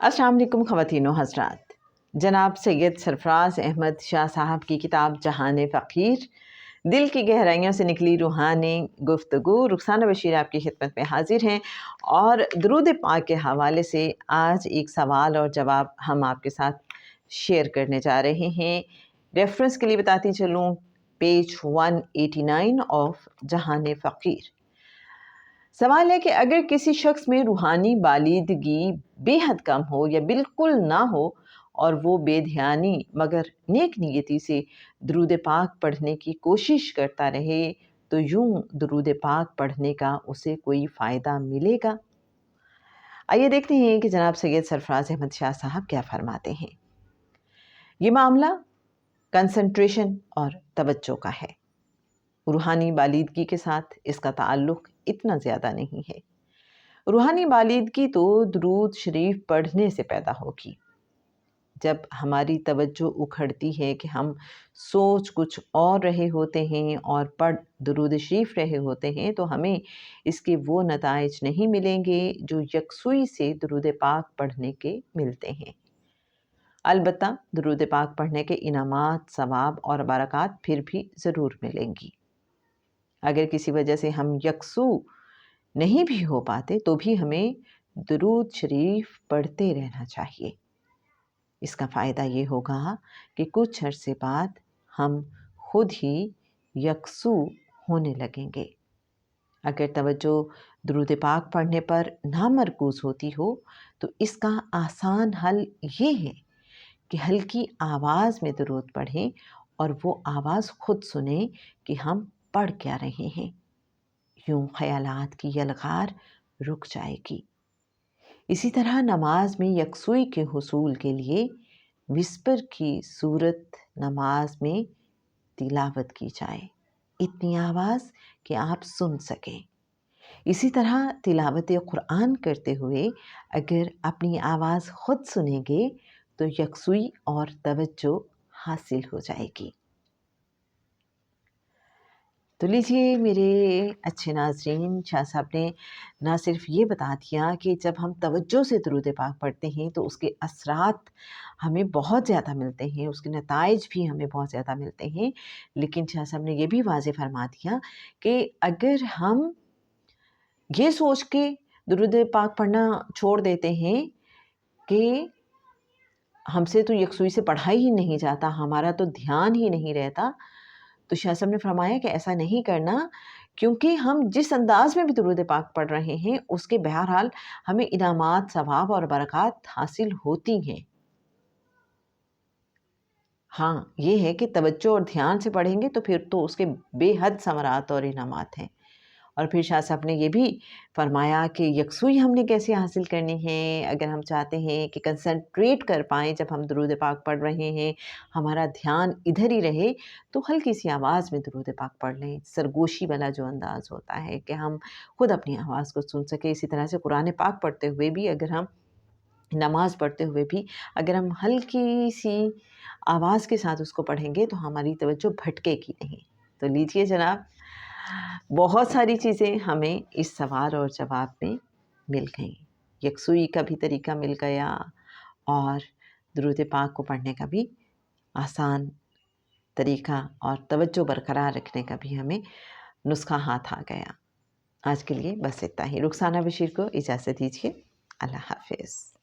अस्सलाम वालेकुम ख़वातीन व हज़रात। जनाब सैयद सरफराज अहमद शाह साहब की किताब जहान फ़कीर, दिल की गहराइयों से निकली रूहानी गुफ्तगू। रुखसाना बशीर आपकी खिदमत में हाजिर हैं और दरूद पाक के हवाले से आज एक सवाल और जवाब हम आपके साथ शेयर करने जा रहे हैं। रेफरेंस के लिए बताती चलूँ, पेज 189 ऑफ जहान फ़कीर। सवाल है कि अगर किसी शख्स में रूहानी बालिदगी बेहद कम हो या बिल्कुल ना हो और वो बेध्यानी मगर नेक नीयती से दरूद पाक पढ़ने की कोशिश करता रहे, तो यूं दरूद पाक पढ़ने का उसे कोई फ़ायदा मिलेगा? आइए देखते हैं कि जनाब सैयद सरफराज अहमद शाह साहब क्या फरमाते हैं। ये मामला कंसंट्रेशन और तवज्जो का है। रूहानी बालिदगी के साथ इसका ताल्लुक़ इतना ज़्यादा नहीं है। रूहानी बालिदगी तो दुरूद शरीफ पढ़ने से पैदा होगी। जब हमारी तवज्जो उखड़ती है कि हम सोच कुछ और रहे होते हैं और पढ़ दुरूद शरीफ रहे होते हैं, तो हमें इसके वो नताइज नहीं मिलेंगे जो यकसुई से दुरूद पाक पढ़ने के मिलते हैं। अलबत्ता दुरूद पाक पढ़ने के इनामात, सवाब और बरक़ात फिर भी ज़रूर मिलेंगी। अगर किसी वजह से हम यकसू नहीं भी हो पाते, तो भी हमें दुरूद शरीफ पढ़ते रहना चाहिए। इसका फ़ायदा ये होगा कि कुछ अरसे बाद हम खुद ही यकसू होने लगेंगे। अगर तवज्जो दुरूद पाक पढ़ने पर ना मरकूज़ होती हो, तो इसका आसान हल ये है कि हल्की आवाज़ में दुरूद पढ़ें और वो आवाज़ खुद सुने कि हम पढ़ क्या रहे हैं। यूं ख़यालात की यलगार रुक जाएगी। इसी तरह नमाज में यकसुई के हुसूल के लिए विस्पर की सूरत नमाज में तिलावत की जाए, इतनी आवाज़ कि आप सुन सकें। इसी तरह तिलावत कुरान करते हुए अगर अपनी आवाज़ खुद सुनेंगे, तो यकसुई और तवज्जो हासिल हो जाएगी। तो लीजिए मेरे अच्छे नाज़रीन, शाह साहब ने ना सिर्फ ये बता दिया कि जब हम तवज्जो से दुरूद पाक पढ़ते हैं तो उसके असरात हमें बहुत ज़्यादा मिलते हैं, उसके नताइज भी हमें बहुत ज़्यादा मिलते हैं, लेकिन शाह साहब ने ये भी वाज़ेह फरमा दिया कि अगर हम ये सोच के दुरूद पाक पढ़ना छोड़ देते हैं कि हमसे तो यकसुई से पढ़ा ही नहीं जाता, हमारा तो ध्यान ही नहीं रहता, तो शाह साहब ने फरमाया कि ऐसा नहीं करना, क्योंकि हम जिस अंदाज़ में भी दुरूद पाक पढ़ रहे हैं, उसके बहरहाल हमें इनामात, सवाब और बरक़ात हासिल होती हैं। हाँ, ये है कि तवज्जो और ध्यान से पढ़ेंगे तो फिर तो उसके बेहद समरात और इनामात हैं। और फिर शाह साहब ने ये भी फरमाया कि यकसुई हमने कैसे हासिल करनी है। अगर हम चाहते हैं कि कंसंट्रेट कर पाएँ जब हम दुरूद पाक पढ़ रहे हैं, हमारा ध्यान इधर ही रहे, तो हल्की सी आवाज़ में दुरूद पाक पढ़ लें। सरगोशी वाला जो अंदाज़ होता है कि हम खुद अपनी आवाज़ को सुन सकें। इसी तरह से कुरान पाक पढ़ते हुए भी, अगर हम नमाज़ पढ़ते हुए भी अगर हम हल्की सी आवाज़ के साथ उसको पढ़ेंगे, तो हमारी तवज्जो भटकेगी नहीं। तो लीजिए जनाब, बहुत सारी चीज़ें हमें इस सवाल और जवाब में मिल गईं। यकसुई का भी तरीका मिल गया और दुरूद पाक को पढ़ने का भी आसान तरीका और तवज्जो बरकरार रखने का भी हमें नुस्खा हाथ आ गया। आज के लिए बस इतना ही। रुखसाना बशीर को इजाज़त दीजिए। अल्लाह हाफ़िज़।